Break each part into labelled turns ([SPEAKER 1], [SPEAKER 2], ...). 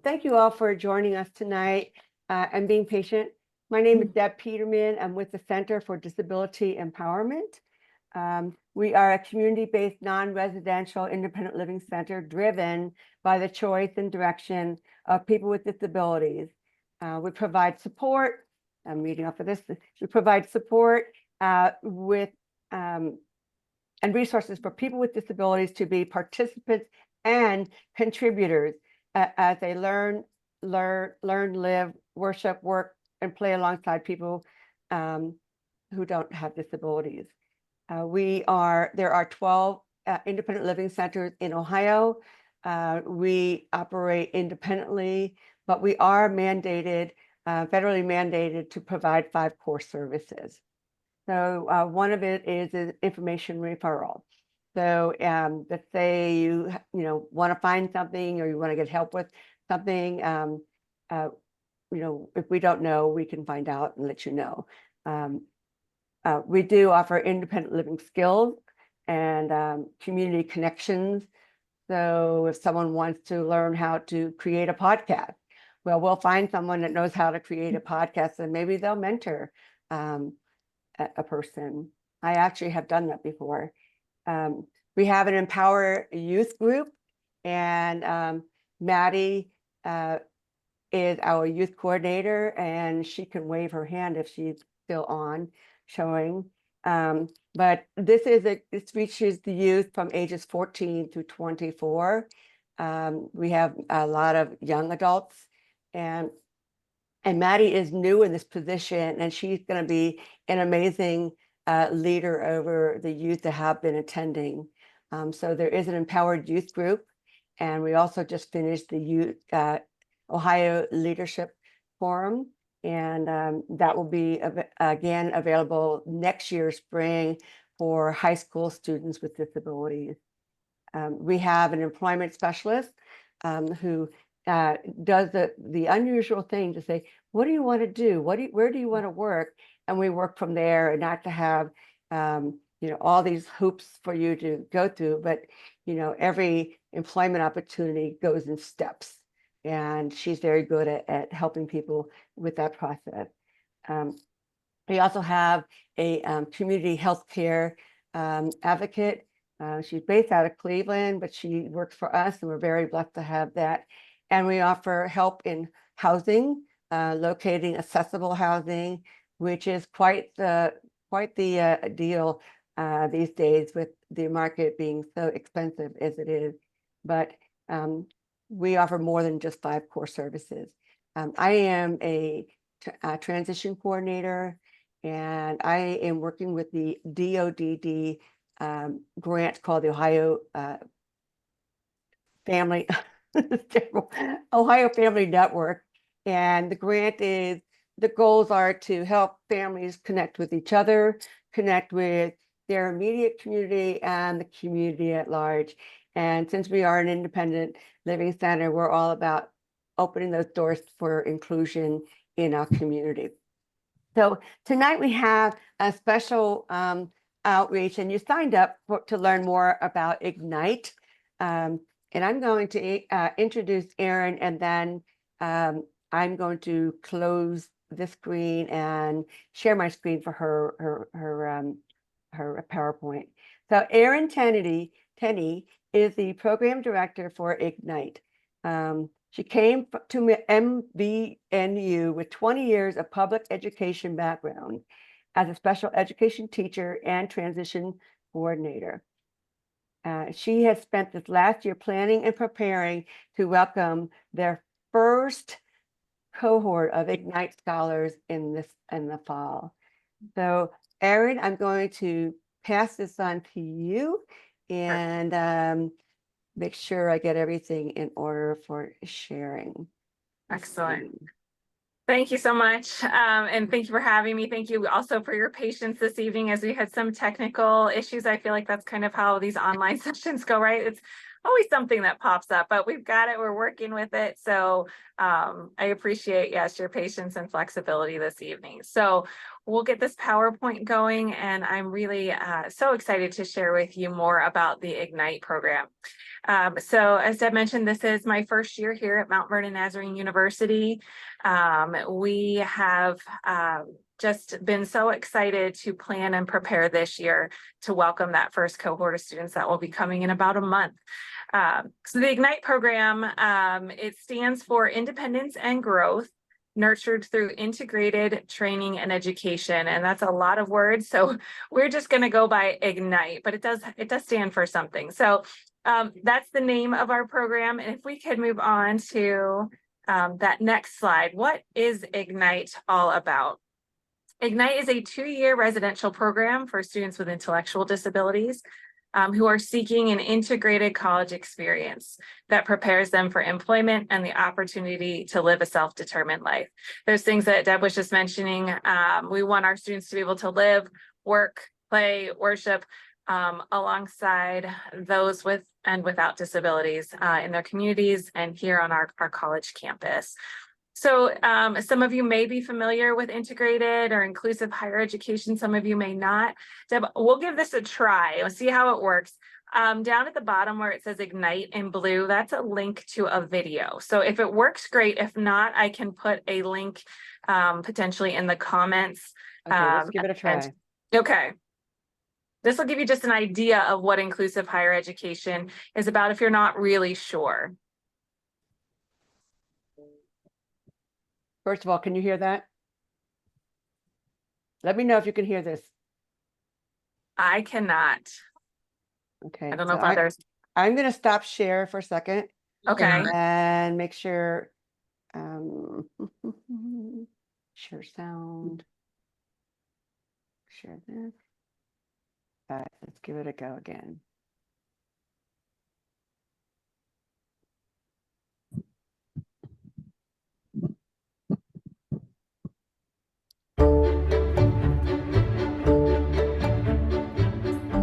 [SPEAKER 1] Thank you all for joining us tonight and being patient. My name is Deb Peterman. I'm with the Center for Disability Empowerment. We are a community-based, non-residential, independent living center driven by the choice and direction of people with disabilities. We provide support. I'm reading off of this. We provide support with and resources for people with disabilities to be participants and contributors as they learn, live, worship, work, and play alongside people who don't have disabilities. There are 12 independent living centers in Ohio. We operate independently, but we are mandated, federally mandated to provide 5 core services. So one of it is information referral. So let's say you want to find something or you want to get help with something, if we don't know, we can find out and let you know. We do offer independent living skills and community connections. So if someone wants to learn how to create a podcast, well, we'll find someone that knows how to create a podcast and maybe they'll mentor a person. I actually have done that before. We have an Empower Youth group, and Maddie is our youth coordinator, and she can wave her hand if she's still on showing. But this reaches the youth from ages 14 to 24. We have a lot of young adults, and Maddie is new in this position, and she's going to be an amazing leader over the youth that have been attending. So there is an Empowered Youth group, and we also just finished the Youth Ohio Leadership Forum, and that will be again available next year spring for high school students with disabilities. We have an employment specialist who does the unusual thing to say, what do you want to do? Where do you want to work? And we work from there, and not to have all these hoops for you to go through, but every employment opportunity goes in steps, and she's very good at helping people with that process. We also have a community healthcare advocate. She's based out of Cleveland, but she works for us, and we're very blessed to have that. And we offer help in housing, locating accessible housing, which is quite the deal these days with the market being so expensive as it is. But we offer more than just 5 core services. I am a transition coordinator, and I am working with the DODD grant called the Ohio Family Ohio Family Network. And the grant is, the goals are to help families connect with each other, connect with their immediate community and the community at large. And since we are an independent living center, we're all about opening those doors for inclusion in our community. So tonight we have a special outreach, and you signed up to learn more about Ignite. And I'm going to introduce Erin, and then I'm going to close the screen and share my screen for her PowerPoint. So Erin Tenney is the program director for Ignite. She came to MBNU with 20 years of public education background as a special education teacher and transition coordinator. She has spent this last year planning and preparing to welcome their first cohort of Ignite scholars in the fall. So Erin, I'm going to pass this on to you and make sure I get everything in order for sharing.
[SPEAKER 2] Excellent. Thank you so much. And thank you for having me. Thank you also for your patience this evening as we had some technical issues. I feel like that's kind of how these online sessions go, right? It's always something that pops up, but we've got it. We're working with it. So I appreciate, yes, your patience and flexibility this evening. So we'll get this PowerPoint going, and I'm really so excited to share with you more about the Ignite program. So as Deb mentioned, this is my first year here at Mount Vernon Nazarene University. We have just been so excited to plan and prepare this year to welcome that first cohort of students that will be coming in about a month. So the Ignite program, it stands for Independence and Growth, nurtured through integrated training and education. And that's a lot of words. So we're just going to go by Ignite, but it does stand for something. So that's the name of our program. And if we could move on to that next slide, what is Ignite all about? Ignite is a 2-year residential program for students with intellectual disabilities who are seeking an integrated college experience that prepares them for employment and the opportunity to live a self-determined life. There's things that Deb was just mentioning. We want our students to be able to live, work, play, worship alongside those with and without disabilities in their communities and here on our college campus. So some of you may be familiar with integrated or inclusive higher education. Some of you may not. Deb, we'll give this a try. We'll see how it works. Down at the bottom where it says Ignite in blue, that's a link to a video. So if it works, great. If not, I can put a link potentially in the comments.
[SPEAKER 1] Okay, let's give it a try.
[SPEAKER 2] Okay. This will give you just an idea of what inclusive higher education is about if you're not really sure.
[SPEAKER 1] First of all, can you hear that? Let me know if you can hear this.
[SPEAKER 2] I cannot.
[SPEAKER 1] Okay.
[SPEAKER 2] I don't know if others.
[SPEAKER 1] I'm going to stop share for a second.
[SPEAKER 2] Okay.
[SPEAKER 1] And make sure share sound. Share this. All right, let's give it a go again.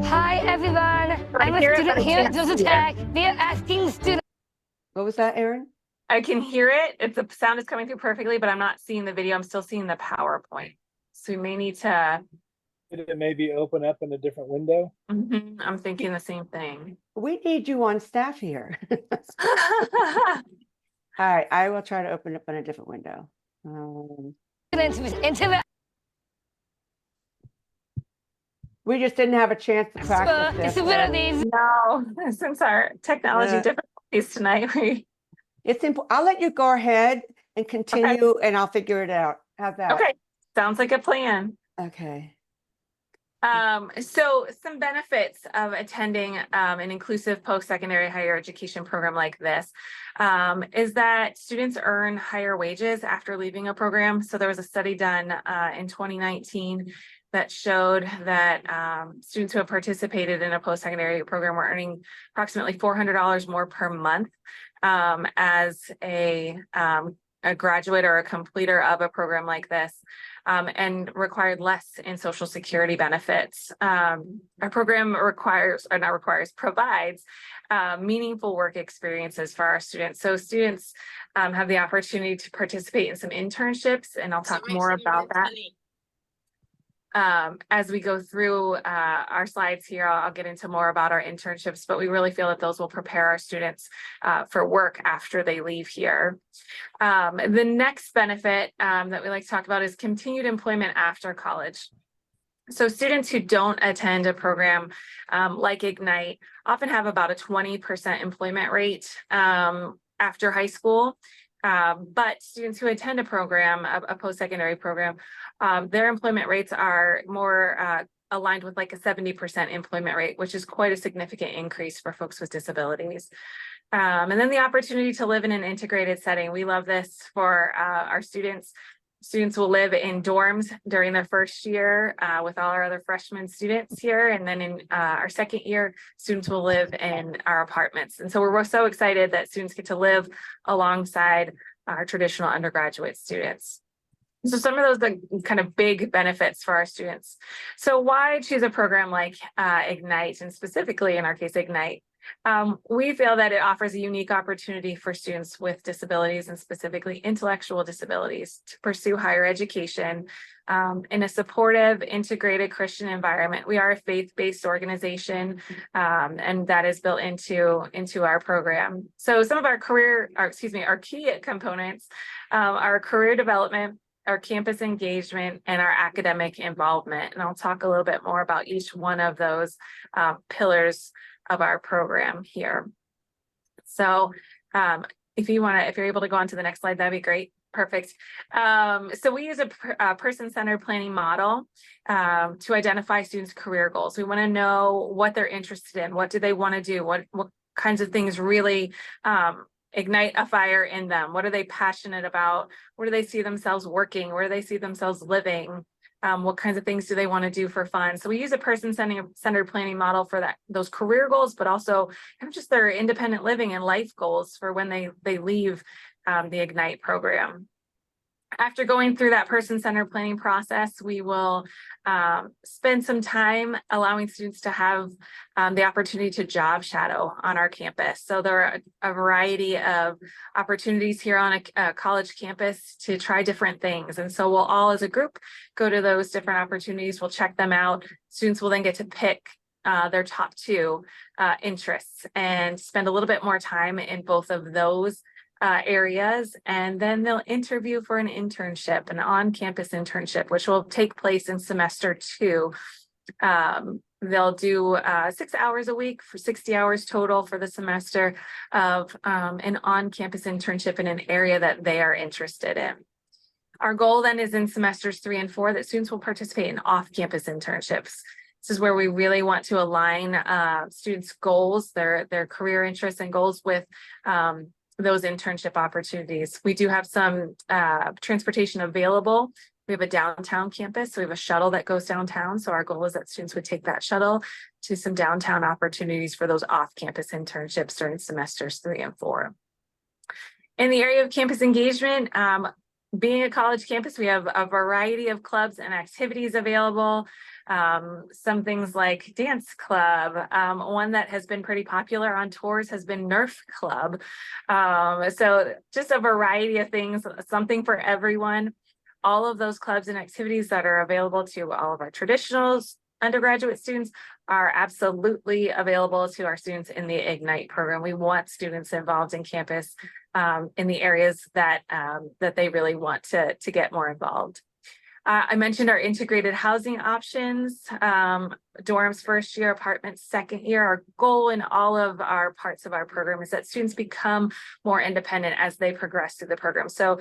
[SPEAKER 3] Hi everyone, I'm a student here at Georgia Tech. We are asking students.
[SPEAKER 1] What was that, Erin?
[SPEAKER 2] I can hear it. The sound is coming through perfectly, but I'm not seeing the video. I'm still seeing the PowerPoint. So we may need to.
[SPEAKER 4] Did it maybe open up in a different window?
[SPEAKER 2] I'm thinking the same thing.
[SPEAKER 1] We need you on staff here. All right, I will try to open up in a different window. We just didn't have a chance to practice this.
[SPEAKER 3] Disabilities.
[SPEAKER 2] No, since our technology difficulties tonight,
[SPEAKER 1] it's simple. I'll let you go ahead and continue, and I'll figure it out. How's that?
[SPEAKER 2] Okay, sounds like a plan.
[SPEAKER 1] Okay.
[SPEAKER 2] So some benefits of attending an inclusive post-secondary higher education program like this is that students earn higher wages after leaving a program. So there was a study done in 2019 that showed that students who have participated in a post-secondary program were earning approximately $400 more per month as a graduate or a completer of a program like this, and required less in Social Security benefits. Our program provides meaningful work experiences for our students. So students have the opportunity to participate in some internships, and I'll talk more about that. As we go through our slides here, I'll get into more about our internships, but we really feel that those will prepare our students for work after they leave here. The next benefit that we like to talk about is continued employment after college. So students who don't attend a program like Ignite often have about a 20% employment rate after high school. But students who attend a program, a post-secondary program, their employment rates are more aligned with like a 70% employment rate, which is quite a significant increase for folks with disabilities. And then the opportunity to live in an integrated setting. We love this for our students. Students will live in dorms during their first year with all our other freshman students here. And then in our second year, students will live in our apartments. And so we're so excited that students get to live alongside our traditional undergraduate students. So some of those are kind of big benefits for our students. So why choose a program like Ignite, and specifically in our case, Ignite? We feel that it offers a unique opportunity for students with disabilities and specifically intellectual disabilities to pursue higher education in a supportive, integrated Christian environment. We are a faith-based organization, and that is built into our program. So some of our our key components are career development, our campus engagement, and our academic involvement. And I'll talk a little bit more about each one of those pillars of our program here. So if you're able to go on to the next slide, that'd be great. Perfect. So we use a person-centered planning model to identify students' career goals. We want to know what they're interested in, what do they want to do, what kinds of things really ignite a fire in them, what are they passionate about, where do they see themselves working, where do they see themselves living, what kinds of things do they want to do for fun. So we use a person-centered planning model for those career goals, but also kind of just their independent living and life goals for when they leave the Ignite program. After going through that person-centered planning process, we will spend some time allowing students to have the opportunity to job shadow on our campus. So there are a variety of opportunities here on a college campus to try different things. And so we'll all as a group go to those different opportunities. We'll check them out. Students will then get to pick their top two interests and spend a little bit more time in both of those areas, and then they'll interview for an internship, an on-campus internship, which will take place in semester 2. They'll do 6 hours a week for 60 hours total for the semester of an on-campus internship in an area that they are interested in. Our goal then is in semesters 3 and 4 that students will participate in off-campus internships. This is where we really want to align students' goals, their career interests and goals with those internship opportunities. We do have some transportation available. We have a downtown campus, so we have a shuttle that goes downtown. So our goal is that students would take that shuttle to some downtown opportunities for those off-campus internships during semesters 3 and 4. In the area of campus engagement, being a college campus, we have a variety of clubs and activities available. Some things like dance club. One that has been pretty popular on tours has been Nerf Club. So just a variety of things, something for everyone. All of those clubs and activities that are available to all of our traditional undergraduate students are absolutely available to our students in the Ignite program. We want students involved in campus in the areas that they really want to get more involved. I mentioned our integrated housing options, dorms first year, apartments second year. Our goal in all of our parts of our program is that students become more independent as they progress through the program. So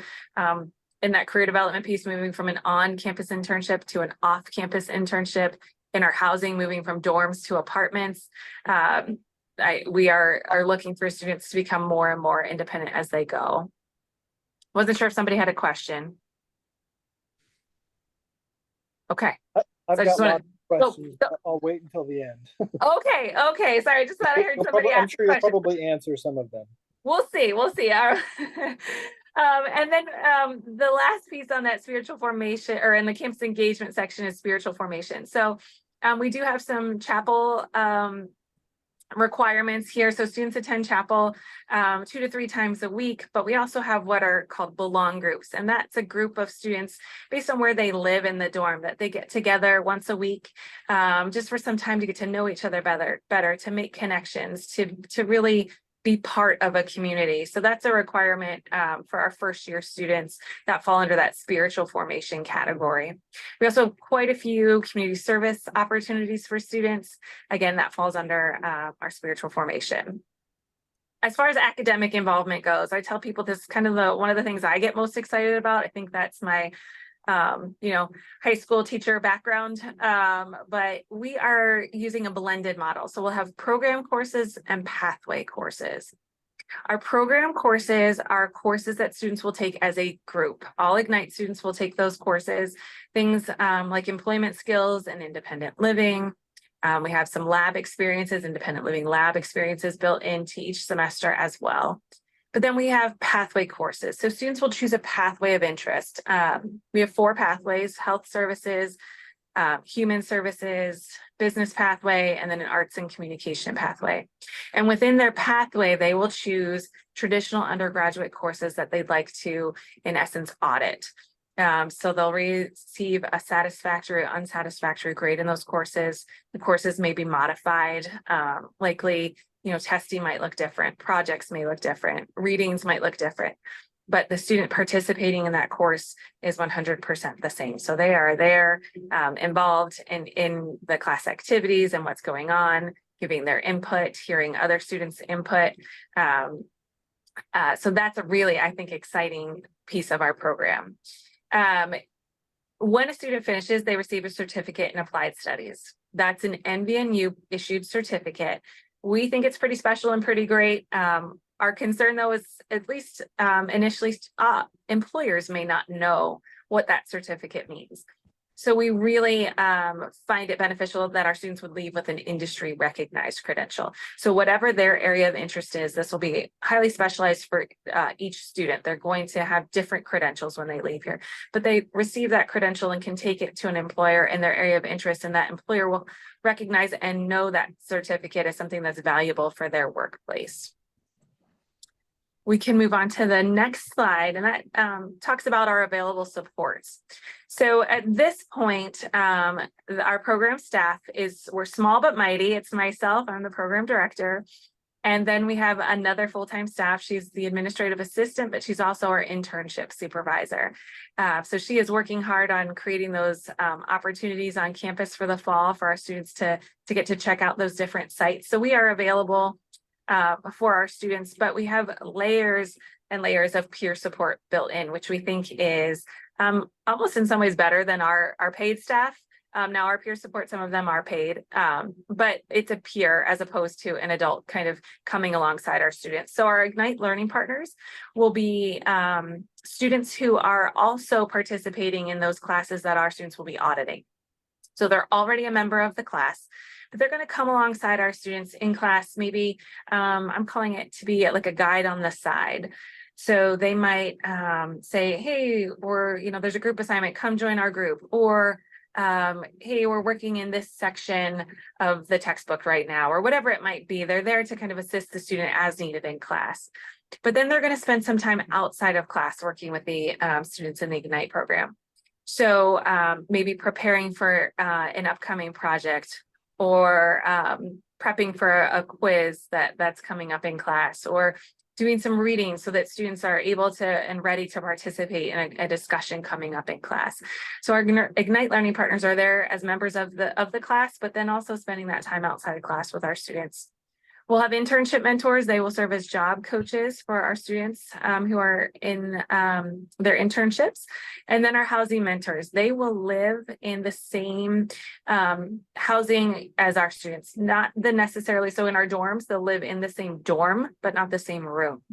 [SPEAKER 2] in that career development piece, moving from an on-campus internship to an off-campus internship, in our housing, moving from dorms to apartments. We are looking for students to become more and more independent as they go. Wasn't sure if somebody had a question. Okay.
[SPEAKER 4] I've
[SPEAKER 2] So
[SPEAKER 4] got lots of questions.
[SPEAKER 2] so-
[SPEAKER 4] I'll wait until the end.
[SPEAKER 2] Okay. Sorry, I just thought I heard somebody
[SPEAKER 4] I'm
[SPEAKER 2] ask
[SPEAKER 4] sure
[SPEAKER 2] a
[SPEAKER 4] you'll
[SPEAKER 2] question.
[SPEAKER 4] probably answer some of them.
[SPEAKER 2] We'll see. And then the last piece on that spiritual formation, or in the campus engagement section, is spiritual formation. So we do have some chapel requirements here. So students attend chapel 2 to 3 times a week, but we also have what are called belong groups. And that's a group of students based on where they live in the dorm that they get together once a week, just for some time to get to know each other better, to make connections, to really be part of a community. So that's a requirement for our first year students that fall under that spiritual formation category. We also have quite a few community service opportunities for students. Again, that falls under our spiritual formation. As far as academic involvement goes, I tell people this is kind of one of the things I get most excited about. I think that's my high school teacher background, but we are using a blended model. So we'll have program courses and pathway courses. Our program courses are courses that students will take as a group. All Ignite students will take those courses, things like employment skills and independent living. We have some lab experiences, independent living lab experiences built into each semester as well. But then we have pathway courses. So students will choose a pathway of interest. We have 4 pathways: health services, human services, business pathway, and then an arts and communication pathway. And within their pathway, they will choose traditional undergraduate courses that they'd like to, in essence, audit. So they'll receive a satisfactory or unsatisfactory grade in those courses. The courses may be modified. Likely, testing might look different. Projects may look different. Readings might look different. But the student participating in that course is 100% the same. So they are there, involved in the class activities and what's going on, giving their input, hearing other students' input. So that's a really, I think, exciting piece of our program. When a student finishes, they receive a certificate in applied studies. That's an NVNU issued certificate. We think it's pretty special and pretty great. Our concern, though, is at least initially, employers may not know what that certificate means. So we really find it beneficial that our students would leave with an industry recognized credential. So whatever their area of interest is, this will be highly specialized for each student. They're going to have different credentials when they leave here, but they receive that credential and can take it to an employer in their area of interest, and that employer will recognize and know that certificate as something that's valuable for their workplace. We can move on to the next slide, and that talks about our available supports. So at this point, our program staff we're small but mighty. It's myself, I'm the program director. And then we have another full-time staff. She's the administrative assistant, but she's also our internship supervisor. So she is working hard on creating those opportunities on campus for the fall for our students to get to check out those different sites. So we are available for our students, but we have layers and layers of peer support built in, which we think is almost in some ways better than our paid staff. Now our peer support, some of them are paid, but it's a peer as opposed to an adult kind of coming alongside our students. So our Ignite Learning Partners will be students who are also participating in those classes that our students will be auditing. So they're already a member of the class, but they're going to come alongside our students in class. Maybe I'm calling it to be like a guide on the side. So they might say, hey, there's a group assignment, come join our group. Or, hey, we're working in this section of the textbook right now, or whatever it might be. They're there to kind of assist the student as needed in class. But then they're going to spend some time outside of class working with the students in the Ignite program. So maybe preparing for an upcoming project, or prepping for a quiz that's coming up in class, or doing some reading so that students are able to and ready to participate in a discussion coming up in class. So our Ignite Learning Partners are there as members of the class, but then also spending that time outside of class with our students. We'll have internship mentors. They will serve as job coaches for our students who are in their internships. And then our housing mentors, they will live in the same housing as our students, not necessarily. So in our dorms, they'll live in the same dorm, but not the same room.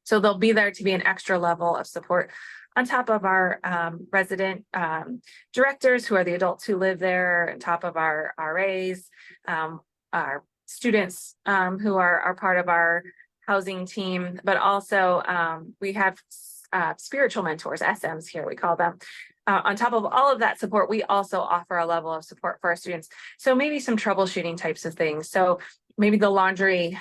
[SPEAKER 2] So they'll be there to be an extra level of support on top of our resident directors, who are the adults who live there, on top of our RAs, our students who are part of our housing team, but also we have spiritual mentors, SMs here, we call them. On top of all of that support, we also offer a level of support for our students. So maybe some troubleshooting types of things. So maybe the laundry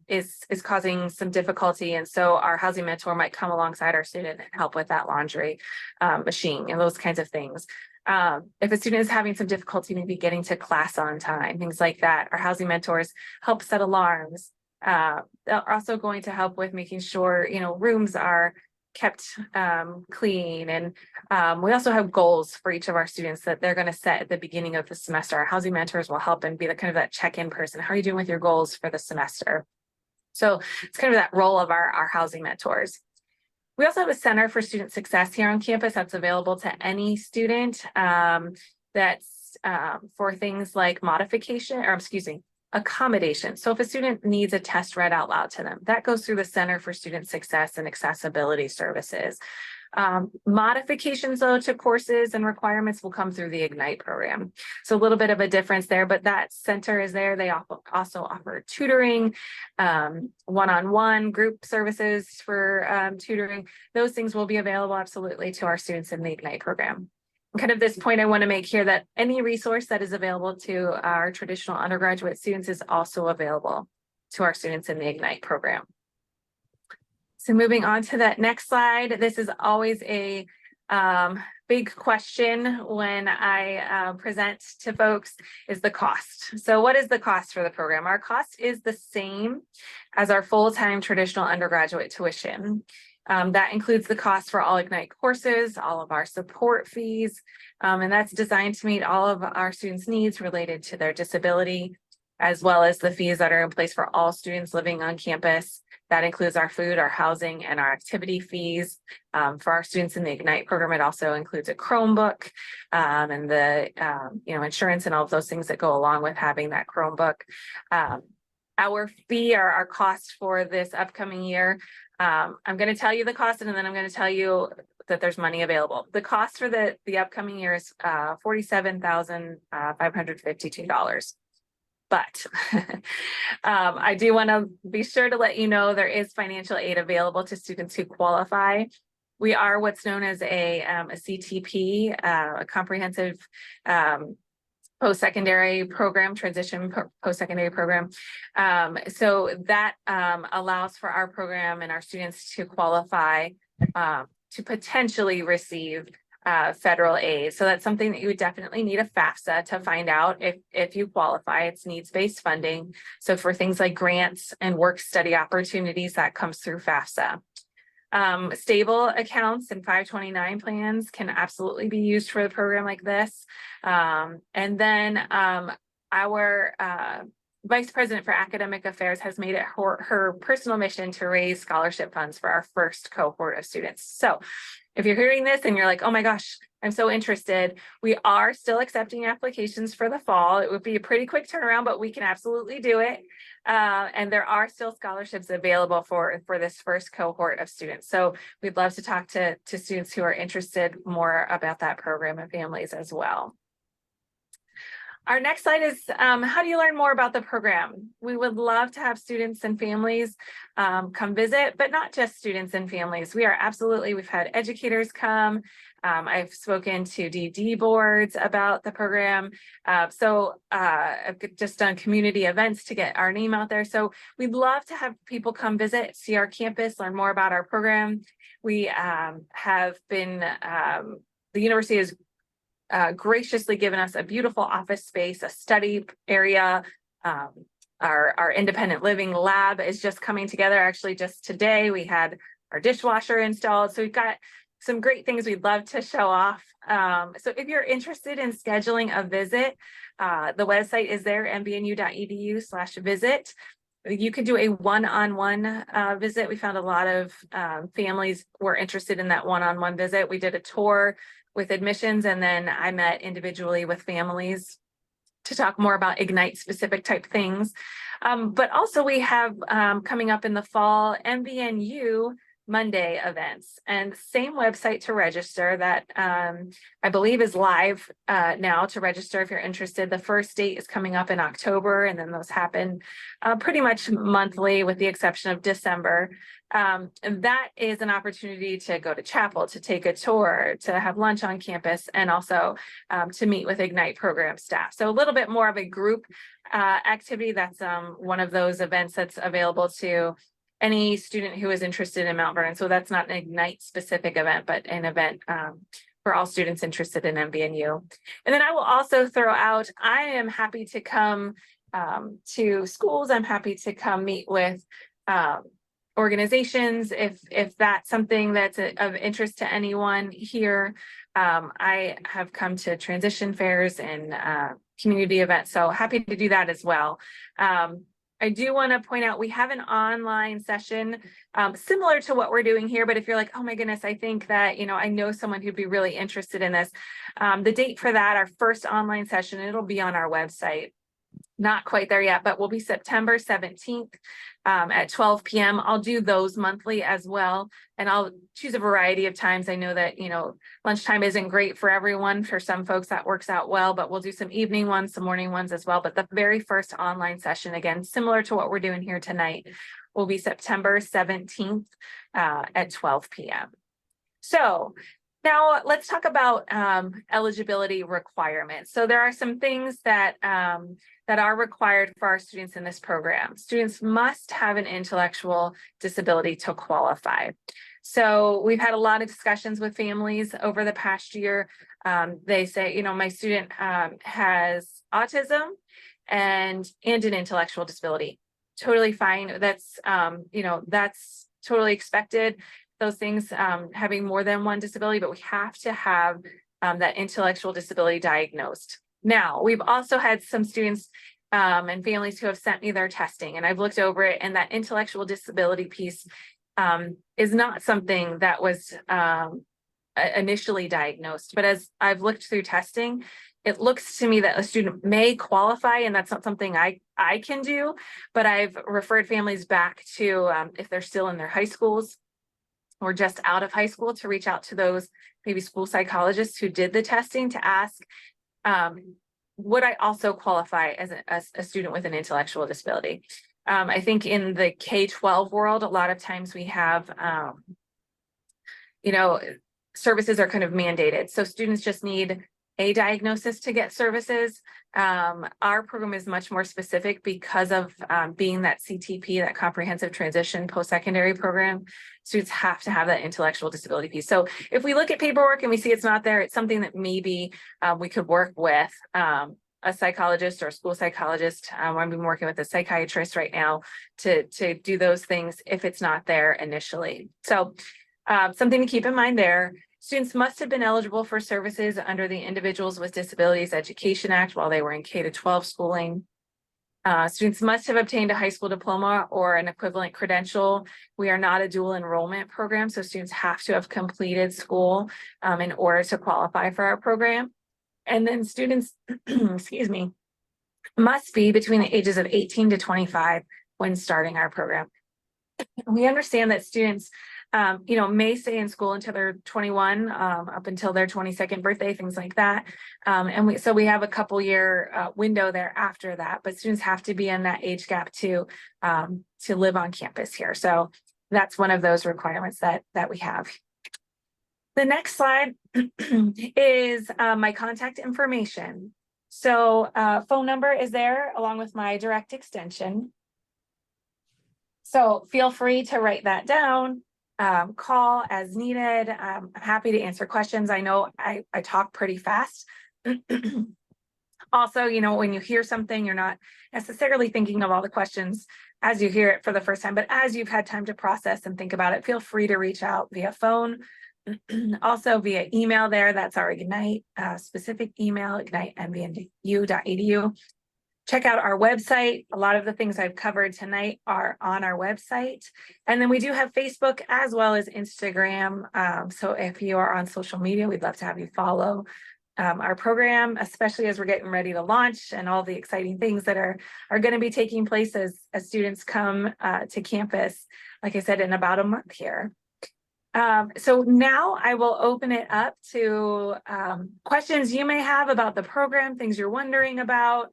[SPEAKER 2] is causing some difficulty. And so our housing mentor might come alongside our student and help with that laundry machine and those kinds of things. If a student is having some difficulty maybe getting to class on time, things like that, our housing mentors help set alarms. They're also going to help with making sure, rooms are kept clean. And we also have goals for each of our students that they're going to set at the beginning of the semester. Our housing mentors will help and be the kind of that check-in person. How are you doing with your goals for the semester? So it's kind of that role of our housing mentors. We also have a Center for Student Success here on campus that's available to any student. That's for things like accommodation. So if a student needs a test read out loud to them, that goes through the Center for Student Success and Accessibility Services. Modifications though to courses and requirements will come through the Ignite program. So a little bit of a difference there, but that center is there. They also offer tutoring, one-on-one group services for tutoring. Those things will be available absolutely to our students in the Ignite program. kind of this point I want to make here that any resource that is available to our traditional undergraduate students is also available to our students in the Ignite program. So moving on to that next slide, this is always a big question when I present to folks is the cost. So what is the cost for the program? Our cost is the same as our full-time traditional undergraduate tuition. That includes the cost for all Ignite courses, all of our support fees, and that's designed to meet all of our students' needs related to their disability, as well as the fees that are in place for all students living on campus. That includes our food, our housing, and our activity fees. For our students in the Ignite program, it also includes a Chromebook and the insurance and all of those things that go along with having that Chromebook. Our fee, or our cost for this upcoming year, I'm going to tell you the cost, and then I'm going to tell you that there's money available. The cost for the upcoming year is $47,552. But I do want to be sure to let you know there is financial aid available to students who qualify. We are what's known as a CTP, a comprehensive post-secondary program, transition post-secondary program. So that allows for our program and our students to qualify to potentially receive federal aid. So that's something that you would definitely need a FAFSA to find out if you qualify. It's needs-based funding. So for things like grants and work study opportunities, that comes through FAFSA. Stable accounts and 529 plans can absolutely be used for a program like this. And then our Vice President for Academic Affairs has made it her personal mission to raise scholarship funds for our first cohort of students. So if you're hearing this and you're like, oh my gosh, I'm so interested, we are still accepting applications for the fall. It would be a pretty quick turnaround, but we can absolutely do it. And there are still scholarships available for this first cohort of students. So we'd love to talk to students who are interested more about that program and families as well. Our next slide is how do you learn more about the program? We would love to have students and families come visit, but not just students and families. We've had educators come. I've spoken to DD boards about the program. I've just done community events to get our name out there. So we'd love to have people come visit, see our campus, learn more about our program. We have been, the university has graciously given us a beautiful office space, a study area. Our independent living lab is just coming together. Actually, just today we had our dishwasher installed. So we've got some great things we'd love to show off. So if you're interested in scheduling a visit, the website is there, mbnu.edu/visit. You could do a one-on-one visit. We found a lot of families were interested in that one-on-one visit. We did a tour with admissions, and then I met individually with families to talk more about Ignite specific type things. But also we have coming up in the fall, MBNU Monday events, and same website to register that I believe is live now to register if you're interested. The first date is coming up in October, and then those happen pretty much monthly with the exception of December. And that is an opportunity to go to chapel, to take a tour, to have lunch on campus, and also to meet with Ignite program staff. So a little bit more of a group activity. That's one of those events that's available to any student who is interested in Mount Vernon. So that's not an Ignite specific event, but an event for all students interested in MBNU. And then I will also throw out, I am happy to come to schools. I'm happy to come meet with organizations if that's something that's of interest to anyone here. I have come to transition fairs and community events, so happy to do that as well. I do want to point out we have an online session similar to what we're doing here, but if you're like, oh my goodness, I think that, I know someone who'd be really interested in this. The date for that, our first online session, it'll be on our website. Not quite there yet, but will be September 17th at 12 p.m. I'll do those monthly as well, and I'll choose a variety of times. I know that, lunchtime isn't great for everyone. For some folks that works out well, but we'll do some evening ones, some morning ones as well. But the very first online session, again, similar to what we're doing here tonight, will be September 17th at 12 p.m. So Now let's talk about eligibility requirements. So there are some things that that are required for our students in this program. Students must have an intellectual disability to qualify. So we've had a lot of discussions with families over the past year. They say, you know, my student has autism and an intellectual disability. Totally fine. That's you know, that's totally expected. Those things having more than one disability, but we have to have that intellectual disability diagnosed. Now, we've also had some students and families who have sent me their testing, and I've looked over it, and that intellectual disability piece is not something that was initially diagnosed. But as I've looked through testing, it looks to me that a student may qualify, and that's not something I can do, but I've referred families back to if they're still in their high schools or just out of high school, to reach out to those maybe school psychologists who did the testing to ask, would I also qualify as a student with an intellectual disability? I think in the K-12 world, a lot of times we have, you know, services are kind of mandated. So students just need a diagnosis to get services. Our program is much more specific because of being that CTP, that comprehensive transition post-secondary program. Students have to have that intellectual disability piece. So if we look at paperwork and we see it's not there, it's something that maybe we could work with a psychologist or a school psychologist. I've been working with a psychiatrist right now to do those things if it's not there initially. So something to keep in mind there. Students must have been eligible for services under the Individuals with Disabilities Education Act while they were in K-12 schooling. Students must have obtained a high school diploma or an equivalent credential. We are not a dual enrollment program, so students have to have completed school in order to qualify for our program. And then students, excuse me, must be between the ages of 18 to 25 when starting our program. We understand that students you know, may stay in school until they're 21, up until their 22nd birthday, things like that. And so we have a couple year window there after that, but students have to be in that age gap to live on campus here. So that's one of those requirements that we have. The next slide is my contact information. So phone number is there along with my direct extension. So feel free to write that down. Call as needed. I'm happy to answer questions. I know I talk pretty fast. Also, you know, when you hear something, you're not necessarily thinking of all the questions as you hear it for the first time, but as you've had time to process and think about it, feel free to reach out via phone, also via email there. That's our Ignite specific email, ignite.nvnu.edu. Check out our website. A lot of the things I've covered tonight are on our website. And then we do have Facebook as well as Instagram. So if you are on social media, we'd love to have you follow our program, especially as we're getting ready to launch and all the exciting things that are going to be taking place as students come to campus, like I said, in about a month here. So now I will open it up to questions you may have about the program, things you're wondering about.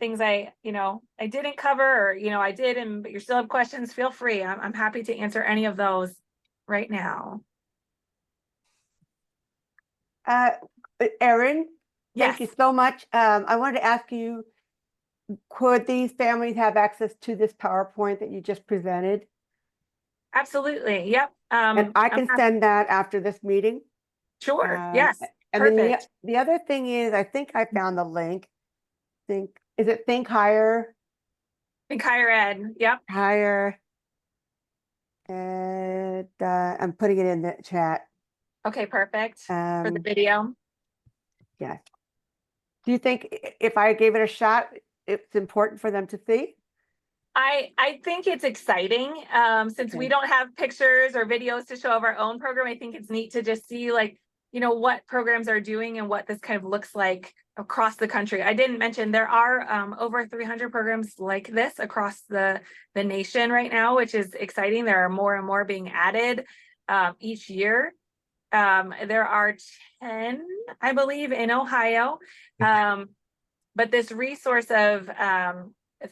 [SPEAKER 2] Things I didn't cover, or, I did, but you still have questions, feel free. I'm happy to answer any of those right now.
[SPEAKER 1] Erin,
[SPEAKER 2] Yes.
[SPEAKER 1] thank you so much. I wanted to ask you, could these families have access to this PowerPoint that you just presented?
[SPEAKER 2] Absolutely. Yep.
[SPEAKER 1] And I can send that after this meeting.
[SPEAKER 2] Sure. Yes.
[SPEAKER 1] And
[SPEAKER 2] perfect.
[SPEAKER 1] then the other thing is, I think I found the link. Is it Think Higher?
[SPEAKER 2] Think Higher Ed. Yep.
[SPEAKER 1] Higher. And I'm putting it in the chat.
[SPEAKER 2] Okay, perfect. For the video.
[SPEAKER 1] Yes. Do you think if I gave it a shot, it's important for them to see?
[SPEAKER 2] I think it's exciting. Since we don't have pictures or videos to show of our own program, I think it's neat to just see, like, what programs are doing and what this kind of looks like across the country. I didn't mention there are over 300 programs like this across the nation right now, which is exciting. There are more and more being added each year. There are 10, I believe, in Ohio. But this resource of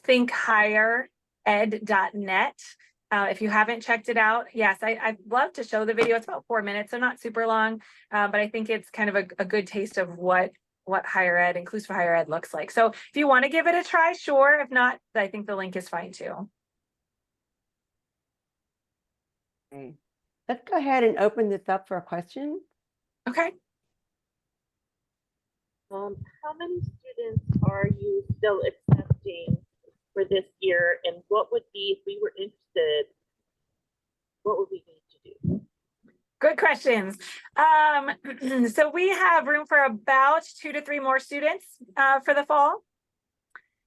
[SPEAKER 2] thinkhighered.net If you haven't checked it out, yes, I'd love to show the video. It's about 4 minutes, so not super long, but I think it's kind of a good taste of what higher ed, inclusive higher ed looks like. So if you want to give it a try, sure. If not, I think the link is fine too.
[SPEAKER 1] Okay. Let's go ahead and open this up for a question.
[SPEAKER 2] Okay.
[SPEAKER 5] How many students are you still accepting for this year? And what would be, if we were interested, what would we need to do?
[SPEAKER 2] Good questions. So we have room for about 2 to 3 more students for the fall.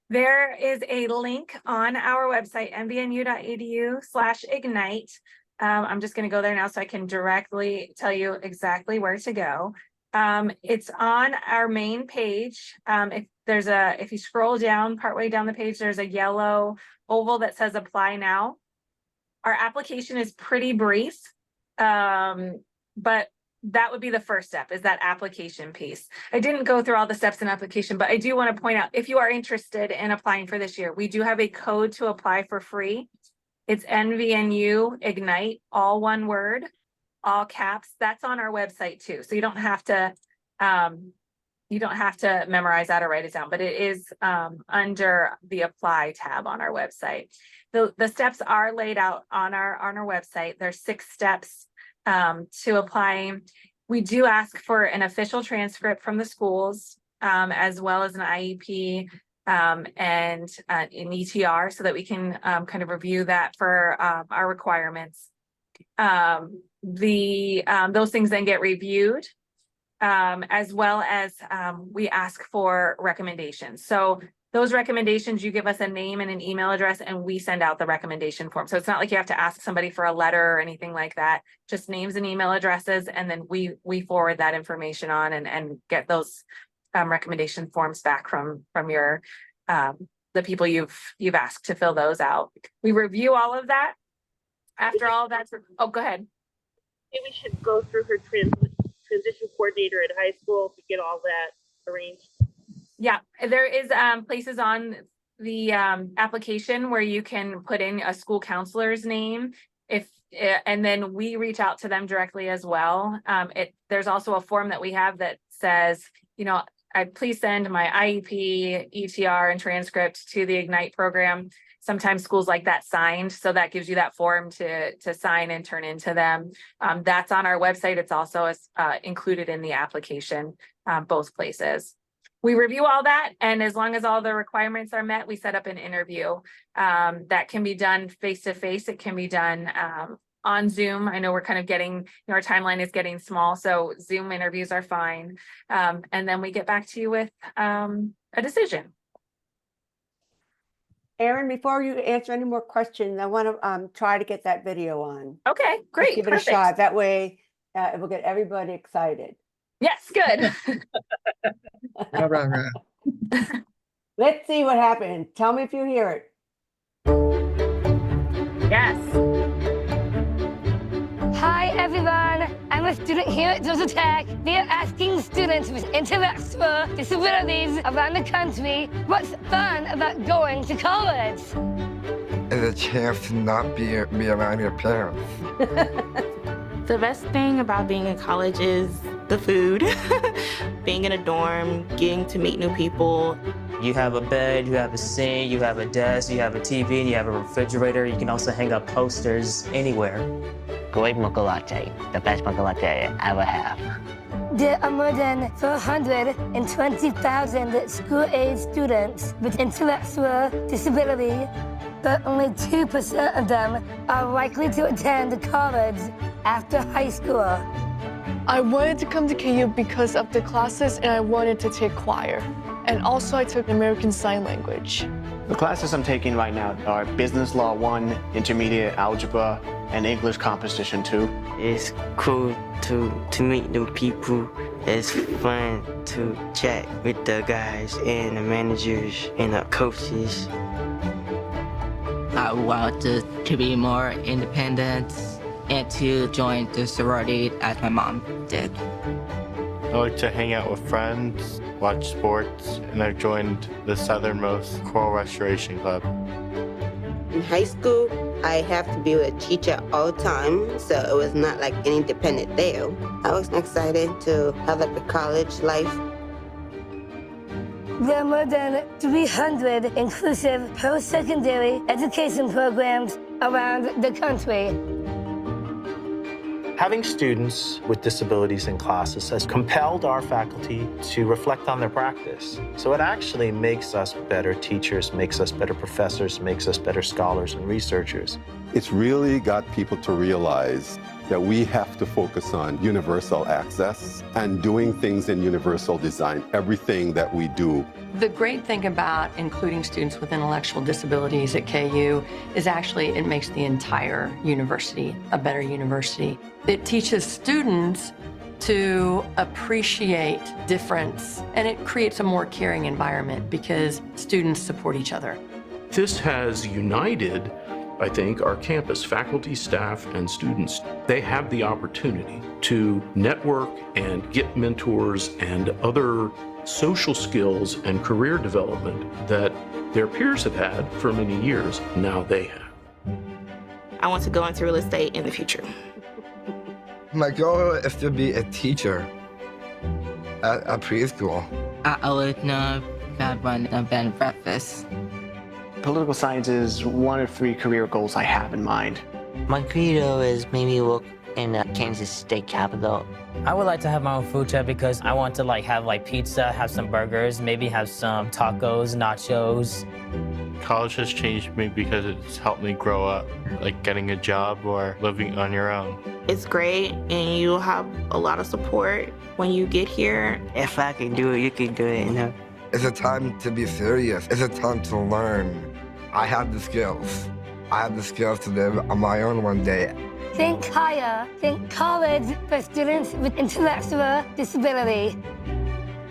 [SPEAKER 2] There is a link on our website, mvnu.edu/ignite. I'm just going to go there now so I can directly tell you exactly where to go. It's on our main page. If you scroll down, partway down the page, there's a yellow oval that says apply now. Our application is pretty brief, but that would be the first step, is that application piece. I didn't go through all the steps in application, but I do want to point out, if you are interested in applying for this year, we do have a code to apply for free. It's NVNU Ignite, all one word, all caps. That's on our website too. So you don't have to memorize that or write it down, but it is under the apply tab on our website. The steps are laid out on our website. There's 6 steps to applying. We do ask for an official transcript from the schools, as well as an IEP and an ETR, so that we can kind of review that for our requirements. Those things then get reviewed, as well as we ask for recommendations. So those recommendations, you give us a name and an email address, and we send out the recommendation form. So it's not like you have to ask somebody for a letter or anything like that, just names and email addresses. And then we forward that information on and get those recommendation forms back from your the people you've asked to fill those out. We review all of that. After all that's, oh, go ahead.
[SPEAKER 5] Maybe we should go through her transition coordinator at high school to get all that arranged.
[SPEAKER 2] Yeah, there is places on the application where you can put in a school counselor's name, and then we reach out to them directly as well. There's also a form that we have that says, please send my IEP, ETR, and transcript to the Ignite program. Sometimes schools like that signed, so that gives you that form to sign and turn into them. That's on our website. It's also included in the application, both places. We review all that, and as long as all the requirements are met, we set up an interview. That can be done face-to-face. It can be done on Zoom. I know we're kind of getting, our timeline is getting small, so Zoom interviews are fine. And then we get back to you with a decision.
[SPEAKER 1] Erin, before you answer any more questions, I want to try to get that video on.
[SPEAKER 2] Okay, great.
[SPEAKER 1] Let's give it a shot. That way it will get everybody excited.
[SPEAKER 2] Yes, good.
[SPEAKER 1] Let's see what happens. Tell me if you hear it.
[SPEAKER 2] Yes.
[SPEAKER 3] Hi everyone, I'm a student here at Georgia Tech. We are asking students with intellectual disabilities around the country what's fun about going to college.
[SPEAKER 6] Is a chance to not be around your parents.
[SPEAKER 7] The best thing about being in college is the food. Being in a dorm, getting to meet new people.
[SPEAKER 8] You have a bed, you have a sink, you have a desk, you have a TV, and you have a refrigerator. You can also hang up posters anywhere.
[SPEAKER 9] Great mocha latte, the best mocha latte I ever have.
[SPEAKER 3] There are more than 420,000 school-age students with intellectual disability, but only 2% of them are likely to attend college after high school.
[SPEAKER 10] I wanted to come to KU because of the classes, and I wanted to take choir. And also I took American Sign Language.
[SPEAKER 11] The classes I'm taking right now are Business Law 1, Intermediate Algebra, and English Composition 2.
[SPEAKER 9] It's cool to meet new people. It's fun to chat with the guys and the managers and the coaches.
[SPEAKER 12] I wanted to be more independent and to join the sorority as my mom did.
[SPEAKER 13] I like to hang out with friends, watch sports, and I joined the Southernmost Coral Restoration Club.
[SPEAKER 9] In high school, I have to be with a teacher all the time, so it was not like any independent there. I was excited to have like the college life.
[SPEAKER 3] There are more than 300 inclusive post-secondary education programs around the country.
[SPEAKER 14] Having students with disabilities in classes has compelled our faculty to reflect on their practice. So it actually makes us better teachers, makes us better professors, makes us better scholars and researchers.
[SPEAKER 15] It's really got people to realize that we have to focus on universal access and doing things in universal design, everything that we do.
[SPEAKER 16] The great thing about including students with intellectual disabilities at KU is actually it makes the entire university a better university. It teaches students to appreciate difference, and it creates a more caring environment because students support each other.
[SPEAKER 17] This has united, I think, our campus, faculty, staff, and students. They have the opportunity to network and get mentors and other social skills and career development that their peers have had for many years. Now they have.
[SPEAKER 7] I want to go into real estate in the future.
[SPEAKER 6] My goal is to be a teacher at a preschool.
[SPEAKER 12] I would know about one of bed and breakfast.
[SPEAKER 11] Political science is one of 3 career goals I have in mind.
[SPEAKER 9] My credo is maybe work in Kansas State Capitol.
[SPEAKER 8] I would like to have my own food truck because I want to have pizza, have some burgers, maybe have some tacos, nachos.
[SPEAKER 13] College has changed me because it's helped me grow up, like getting a job or living on your own.
[SPEAKER 7] It's great, and you'll have a lot of support when you get here.
[SPEAKER 9] If I can do it, you can do it, you know?
[SPEAKER 6] It's a time to be serious. It's a time to learn. I have the skills. I have the skills to live on my own one day.
[SPEAKER 3] Think higher. Think college for students with intellectual disability.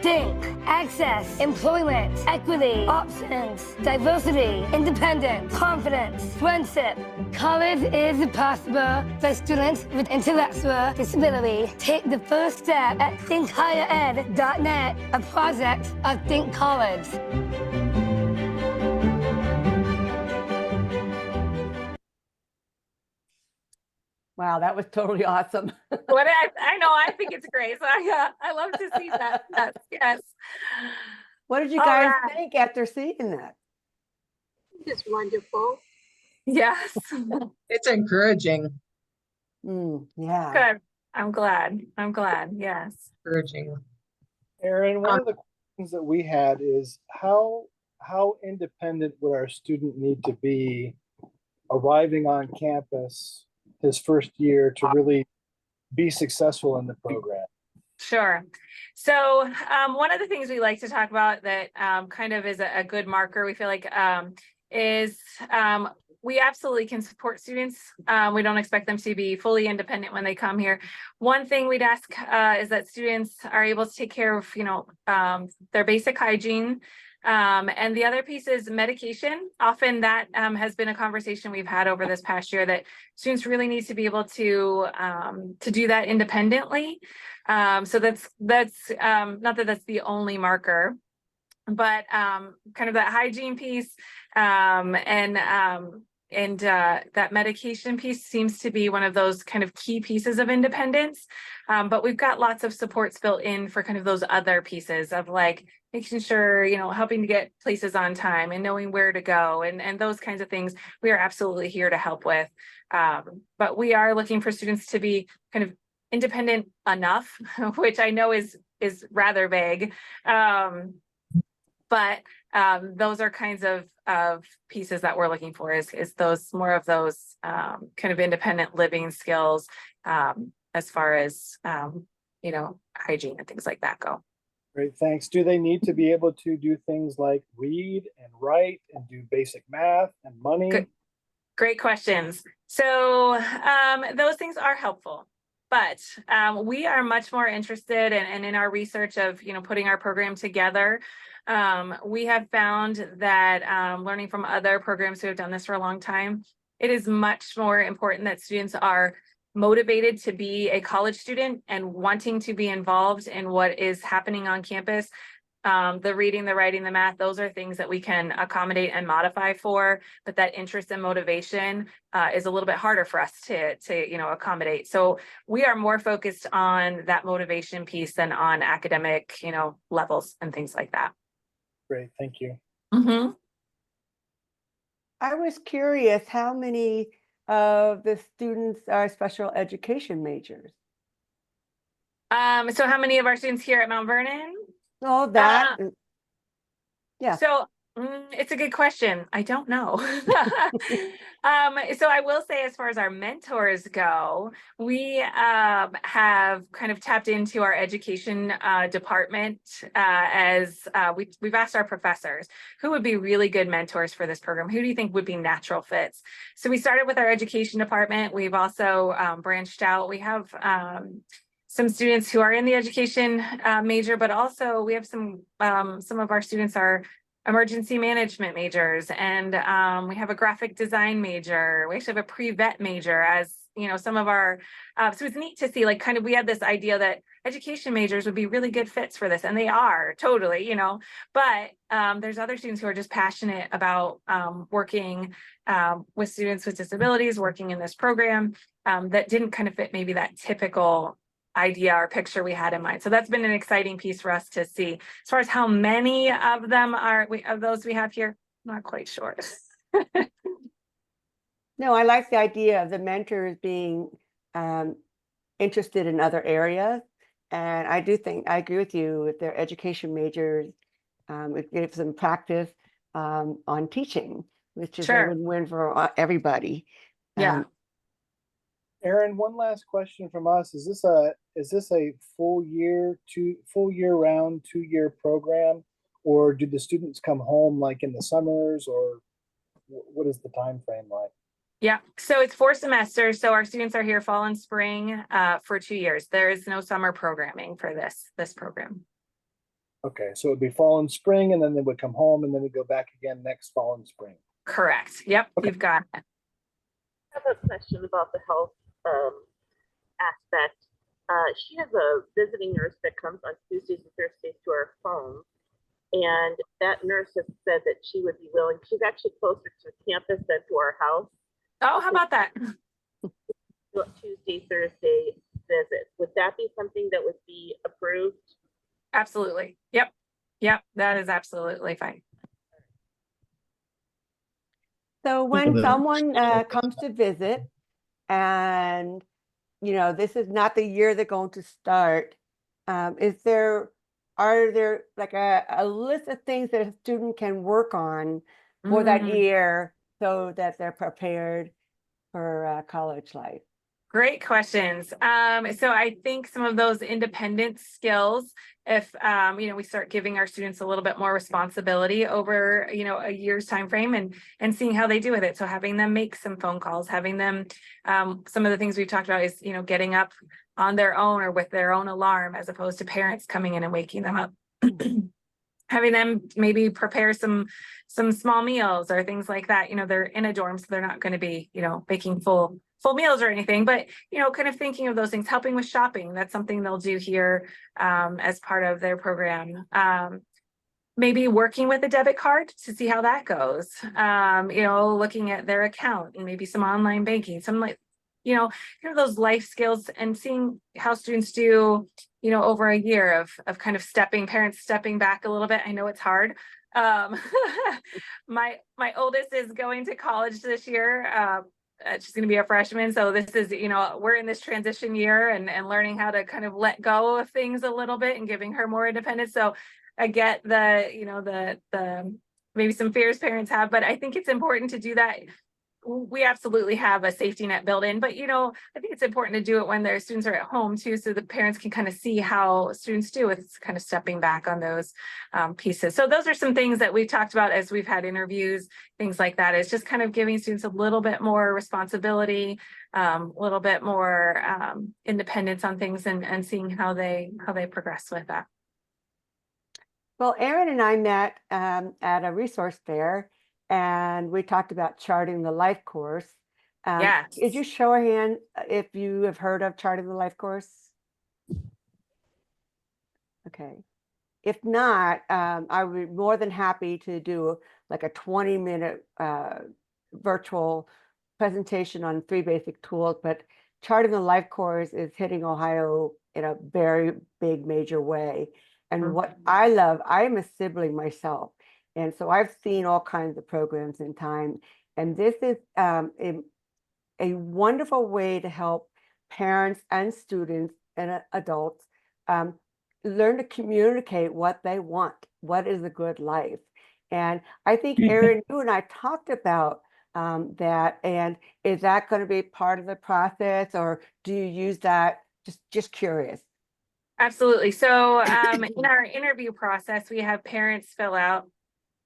[SPEAKER 3] Think access, employment, equity, options, diversity, independence, confidence, friendship. College is possible for students with intellectual disability. Take the first step at thinkhighered.net, a project of Think College.
[SPEAKER 1] Wow, that was totally awesome.
[SPEAKER 2] I know, I think it's great. So I love to see that. Yes.
[SPEAKER 1] What did you
[SPEAKER 2] All
[SPEAKER 1] guys
[SPEAKER 2] right.
[SPEAKER 1] think after seeing that?
[SPEAKER 5] It's wonderful.
[SPEAKER 2] Yes.
[SPEAKER 18] It's encouraging.
[SPEAKER 1] Yeah.
[SPEAKER 2] Good. I'm glad. Yes.
[SPEAKER 18] Encouraging.
[SPEAKER 4] Erin, one of the questions that we had is how independent would our student need to be arriving on campus his first year to really be successful in the program?
[SPEAKER 2] Sure. So one of the things we like to talk about that kind of is a good marker, we feel like, is we absolutely can support students. We don't expect them to be fully independent when they come here. One thing we'd ask is that students are able to take care of, their basic hygiene. And the other piece is medication. Often that has been a conversation we've had over this past year, that students really need to be able to do that independently. So that's not that that's the only marker, but kind of that hygiene piece and that medication piece seems to be one of those kind of key pieces of independence. But we've got lots of supports built in for kind of those other pieces of like making sure, helping to get places on time and knowing where to go and those kinds of things we are absolutely here to help with. But we are looking for students to be kind of independent enough, which I know is rather vague. But those are kinds of pieces that we're looking for is those more of those kind of independent living skills as far as, hygiene and things like that go.
[SPEAKER 4] Great, thanks. Do they need to be able to do things like read and write and do basic math and money?
[SPEAKER 2] Good. Great questions. So those things are helpful, but we are much more interested and in our research of, putting our program together. We have found that learning from other programs who have done this for a long time, it is much more important that students are motivated to be a college student and wanting to be involved in what is happening on campus The reading, the writing, the math, those are things that we can accommodate and modify for, but that interest and motivation is a little bit harder for us to accommodate. So we are more focused on that motivation piece than on academic, levels and things like that.
[SPEAKER 4] Great, thank you.
[SPEAKER 2] Mm-hmm.
[SPEAKER 1] I was curious how many of the students are special education majors?
[SPEAKER 2] So how many of our students here at Mount Vernon?
[SPEAKER 1] Oh, that. Yeah.
[SPEAKER 2] So it's a good question. I don't know. So I will say, as far as our mentors go, we have kind of tapped into our education department as we've asked our professors who would be really good mentors for this program. Who do you think would be natural fits? So we started with our education department. We've also branched out. We have some students who are in the education major, but also we have some of our students are emergency management majors, and we have a graphic design major. We actually have a pre-vet major, as some of our, so it's neat to see, like, kind of, we had this idea that education majors would be really good fits for this, and they are totally, but there's other students who are just passionate about working with students with disabilities, working in this program that didn't kind of fit maybe that typical idea or picture we had in mind. So that's been an exciting piece for us to see. As far as how many of them of those we have here, I'm not quite sure.
[SPEAKER 1] No, I like the idea of the mentors being interested in other areas. And I do think, I agree with you, with their education majors, it gives them practice on teaching, which is a win-win for everybody.
[SPEAKER 2] Yeah.
[SPEAKER 4] Erin, one last question from us. Is this a full year round 2-year program, or do the students come home like in the summers, or what is the time frame like?
[SPEAKER 2] Yeah, so it's 4 semesters. So our students are here fall and spring for 2 years. There is no summer programming for this program.
[SPEAKER 4] Okay, so it'd be fall and spring, and then they would come home, and then they go back again next fall and spring.
[SPEAKER 2] Correct. Yep, okay. You've got it.
[SPEAKER 5] I have a question about the health aspect. She has a visiting nurse that comes on Tuesdays and Thursdays to our phone, and that nurse has said that she would be willing. She's actually closer to campus than to our house.
[SPEAKER 2] Oh, how about that?
[SPEAKER 5] Tuesday, Thursday visits. Would that be something that would be approved?
[SPEAKER 2] Absolutely. Yep. That is absolutely fine.
[SPEAKER 1] So when someone comes to visit, and this is not the year they're going to start, are there like a list of things that a student can work on for that year so that they're prepared for college life?
[SPEAKER 2] Great questions. So I think some of those independent skills, if we start giving our students a little bit more responsibility over a year's time frame, and seeing how they do with it. So having them make some phone calls, having them some of the things we've talked about is getting up on their own or with their own alarm, as opposed to parents coming in and waking them up. Having them maybe prepare some small meals or things like that. They're in a dorm, so they're not going to be making full meals or anything, but kind of thinking of those things. Helping with shopping, that's something they'll do here as part of their program. Maybe working with a debit card to see how that goes. Looking at their account and maybe some online banking, some those life skills, and seeing how students do over a year of kind of parents stepping back a little bit. I know it's hard. My oldest is going to college this year. She's going to be a freshman. So this is, we're in this transition year and learning how to kind of let go of things a little bit and giving her more independence. So I get the maybe some fears parents have, but I think it's important to do that. We absolutely have a safety net built in, but I think it's important to do it when their students are at home too, so the parents can kind of see how students do with kind of stepping back on those pieces. So those are some things that we've talked about as we've had interviews, things like that. It's just kind of giving students a little bit more responsibility, a little bit more independence on things, and seeing how they progress with that.
[SPEAKER 1] Well, Erin and I met at a resource fair, and we talked about charting the life course.
[SPEAKER 2] Yes.
[SPEAKER 1] Could you show a hand if you have heard of charting the life course? Okay. If not, I would be more than happy to do like a 20-minute virtual presentation on 3 basic tools, but Charting the Life course is hitting Ohio in a very big, major way. And what I love, I am a sibling myself. And so I've seen all kinds of programs in time. And this is a wonderful way to help parents and students and adults learn to communicate what they want, what is a good life. And I think, Erin, you and I talked about that. And is that going to be part of the process, or do you use that? Just curious.
[SPEAKER 2] Absolutely. So in our interview process, we have parents fill out,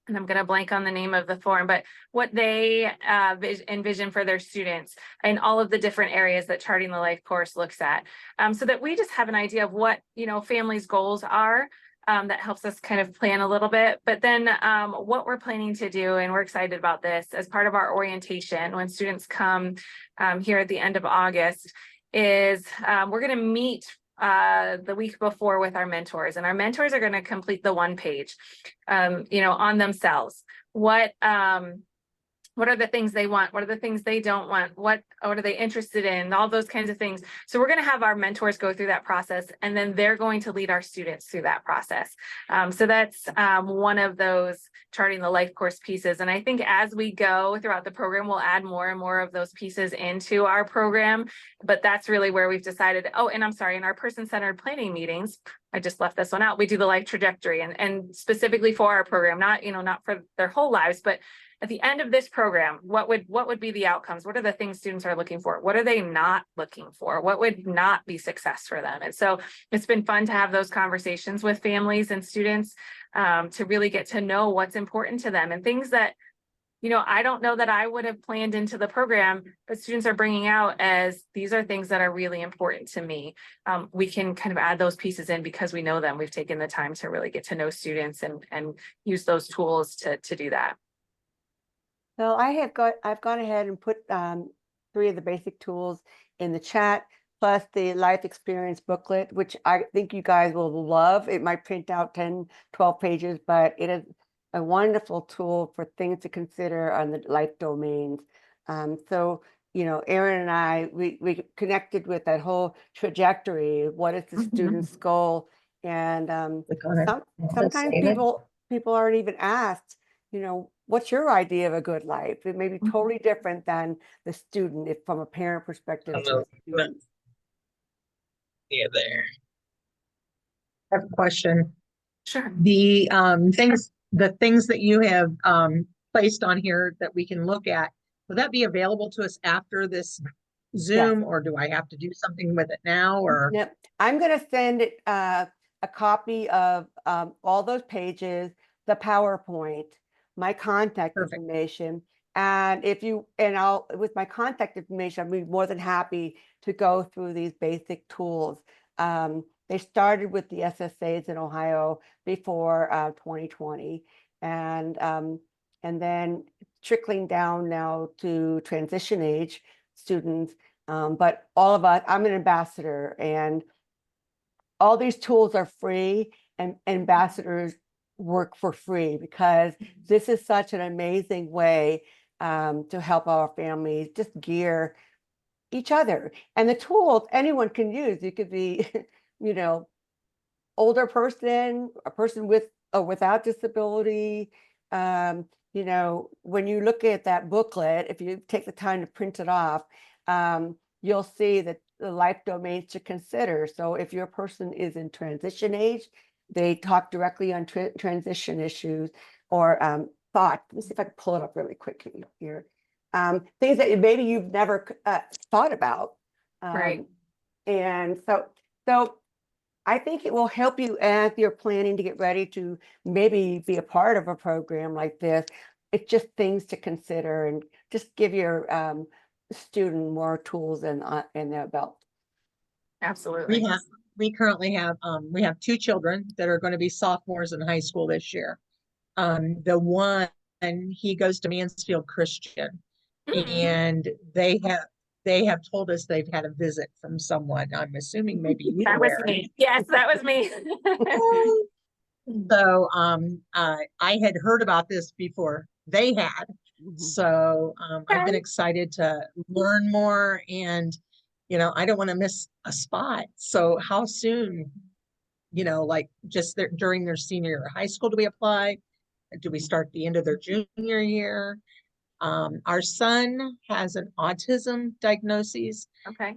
[SPEAKER 2] and I'm going to blank on the name of the form, but what they envision for their students in all of the different areas that Charting the Life course looks at, so that we just have an idea of what, families' goals are. That helps us kind of plan a little bit. But then what we're planning to do, and we're excited about this, as part of our orientation when students come here at the end of August, is we're going to meet the week before with our mentors, and our mentors are going to complete the 1 page, on themselves. What are the things they want? What are the things they don't want? What are they interested in? All those kinds of things. So we're going to have our mentors go through that process, and then they're going to lead our students through that process. So that's one of those Charting the Life course pieces. And I think as we go throughout the program, we'll add more and more of those pieces into our program. But that's really where we've decided, and I'm sorry, in our person-centered planning meetings, I just left this one out. We do the life trajectory, and specifically for our program, not for their whole lives, but at the end of this program, what would be the outcomes? What are the things students are looking for? What are they not looking for? What would not be success for them? And so it's been fun to have those conversations with families and students to really get to know what's important to them, and things that, I don't know that I would have planned into the program, but students are bringing out as these are things that are really important to me. We can kind of add those pieces in because we know them. We've taken the time to really get to know students and use those tools to do that.
[SPEAKER 1] So I've gone ahead and put 3 of the basic tools in the chat, plus the life experience booklet, which I think you guys will love. It might print out 10, 12 pages, but it is a wonderful tool for things to consider on the life domains. So, Erin and I, we connected with that whole trajectory. What is the student's goal? And sometimes people aren't even asked, what's your idea of a good life? It may be totally different than the student, if from a parent perspective.
[SPEAKER 18] Yeah, there. I have a question.
[SPEAKER 2] Sure.
[SPEAKER 18] The things that you have placed on here that we can look at, will that be available to us after this Zoom, or do I have to do something with it now? Or
[SPEAKER 1] Yep. I'm going to send it a copy of all those pages, the PowerPoint, my contact information. And with my contact information, I'll be more than happy to go through these basic tools. They started with the SSAs in Ohio before 2020, and then trickling down now to transition age students. But all of us, I'm an ambassador, and all these tools are free, and ambassadors work for free because this is such an amazing way to help our families just gear each other. And the tools anyone can use. You could be, older person, a person with or without disability. When you look at that booklet, if you take the time to print it off, you'll see that the life domains to consider. So if your person is in transition age, they talk directly on transition issues or thought. Let me see if I can pull it up really quickly here. Things that maybe you've never thought about.
[SPEAKER 2] Right.
[SPEAKER 1] And so I think it will help you as you're planning to get ready to maybe be a part of a program like this. It's just things to consider and just give your student more tools in their belt.
[SPEAKER 2] Absolutely.
[SPEAKER 18] We currently have 2 children that are going to be sophomores in high school this year. The one, he goes to Mansfield Christian, and they have told us they've had a visit from someone. I'm assuming maybe you.
[SPEAKER 2] That was me. Yes, that was me.
[SPEAKER 18] So I had heard about this before they had. So I've been excited to learn more, and I don't want to miss a spot. So how soon, like just during their senior year of high school, do we apply? Do we start the end of their junior year? Our son has an autism diagnosis.
[SPEAKER 2] Okay.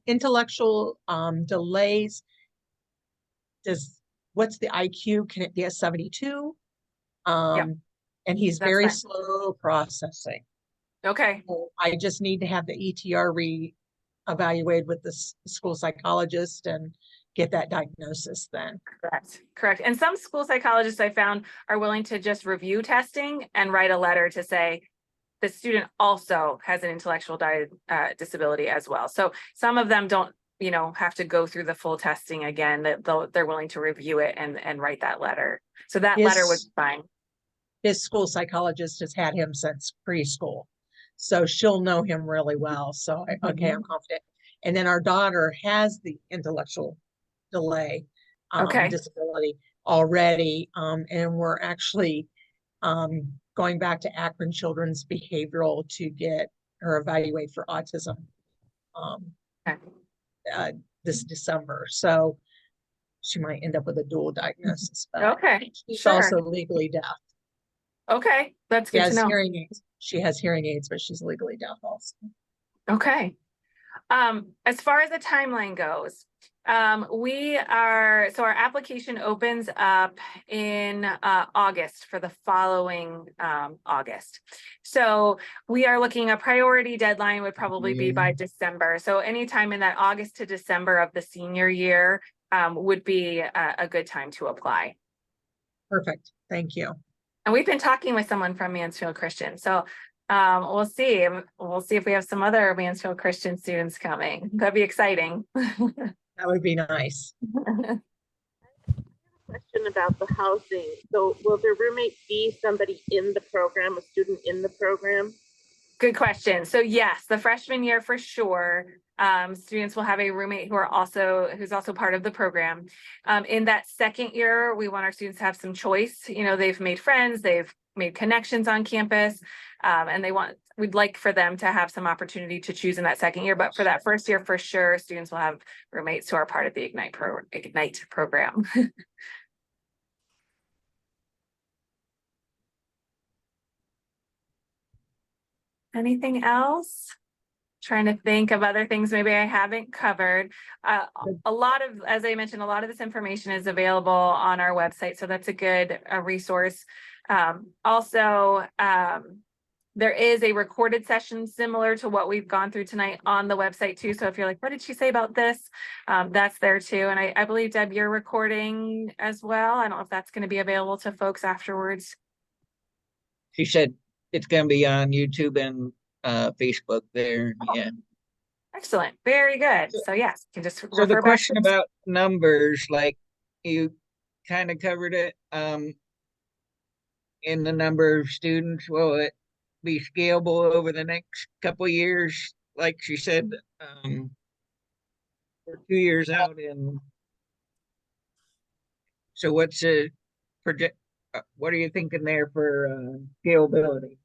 [SPEAKER 18] Intellectual delays. What's the IQ? Can it be a 72? And he's
[SPEAKER 2] That's
[SPEAKER 18] very
[SPEAKER 2] fine.
[SPEAKER 18] slow processing.
[SPEAKER 2] Okay.
[SPEAKER 18] So I just need to have the ETR evaluated with the school psychologist and get that diagnosis then.
[SPEAKER 2] Correct. And some school psychologists I found are willing to just review testing and write a letter to say the student also has an intellectual disability as well. So some of them don't, have to go through the full testing again, that they're willing to review it and write that letter. So that letter was fine.
[SPEAKER 18] His school psychologist has had him since preschool. So she'll know him really well. So, okay, I'm confident. And then our daughter has the intellectual delay disability already. And we're actually going back to Akron Children's Behavioral to get her evaluated for autism this December. So she might end up with a dual diagnosis.
[SPEAKER 2] Okay.
[SPEAKER 18] She's also legally deaf.
[SPEAKER 2] Okay. That's good to know.
[SPEAKER 18] Hearing aids. She has hearing aids, but she's legally deaf also.
[SPEAKER 2] Okay. As far as the timeline goes, our application opens up in August for the following August. So we are looking, a priority deadline would probably be by December. So anytime in that August to December of the senior year would be a good time to apply.
[SPEAKER 18] Perfect. Thank you.
[SPEAKER 2] And we've been talking with someone from Mansfield Christian. So we'll see. We'll see if we have some other Mansfield Christian students coming. That'd be exciting.
[SPEAKER 18] That would be nice.
[SPEAKER 5] Question about the housing. So will their roommate be somebody in the program, a student in the program?
[SPEAKER 2] Good question. So yes, the freshman year for sure. Students will have a roommate who's also part of the program. In that second year, we want our students to have some choice. They've made friends, they've made connections on campus, and we'd like for them to have some opportunity to choose in that second year. But for that first year, for sure, students will have roommates who are part of the Ignite program. Anything else? Trying to think of other things maybe I haven't covered. As I mentioned, a lot of this information is available on our website, so that's a good resource. Also, there is a recorded session similar to what we've gone through tonight on the website too. So if you're like, what did she say about this? That's there too. And I believe, Deb, you're recording as well. I don't know if that's going to be available to folks afterwards.
[SPEAKER 19] She said it's going to be on YouTube and Facebook there. Yeah.
[SPEAKER 2] Excellent. Very good. So yes, you can just
[SPEAKER 19] so the question about numbers, like you kind of covered it, in the number of students, will it be scalable over the next couple of years? Like she said, we're 2 years out, and so what's a project? What are you thinking there for scalability?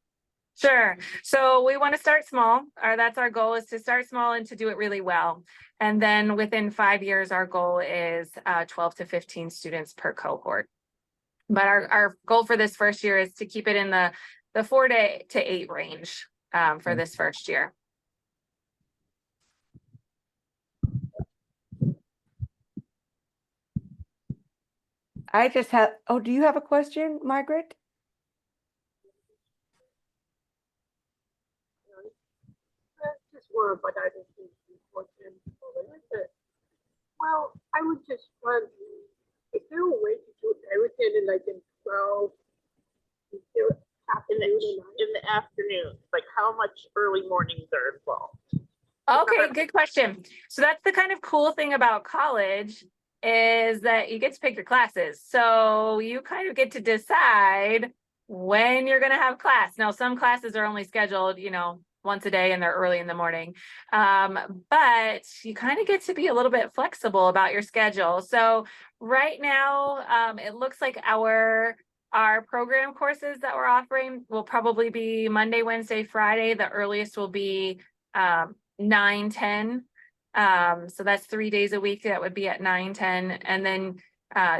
[SPEAKER 2] Sure. So we want to start small. That's our goal, is to start small and to do it really well. And then within 5 years, our goal is 12 to 15 students per cohort. But our goal for this first year is to keep it in the 4 to 8 range for this first year.
[SPEAKER 1] I just have, do you have a question, Margaret?
[SPEAKER 5] Just one, but I don't think it's important. Well, I would just want, is there a way to do everything in like in 12 in the afternoon? Like how much early mornings are involved?
[SPEAKER 2] Okay, good question. So that's the kind of cool thing about college, is that you get to pick your classes. So you kind of get to decide when you're going to have class. Now, some classes are only scheduled, once a day and they're early in the morning. But you kind of get to be a little bit flexible about your schedule. So right now, it looks like our program courses that we're offering will probably be Monday, Wednesday, Friday. The earliest will be 9, 10. So that's 3 days a week. That would be at 9, 10. And then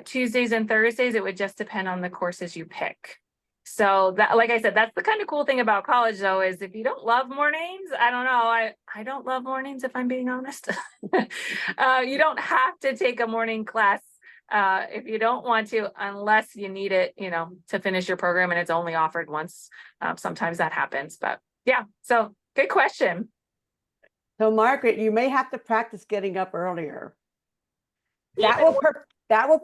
[SPEAKER 2] Tuesdays and Thursdays, it would just depend on the courses you pick. So that, like I said, that's the kind of cool thing about college though, is if you don't love mornings, I don't know, I don't love mornings if I'm being honest. You don't have to take a morning class if you don't want to, unless you need it, you know, to finish your program and it's only offered once. Sometimes that happens, but yeah, so good question.
[SPEAKER 1] So Margaret, you may have to practice getting up earlier. That will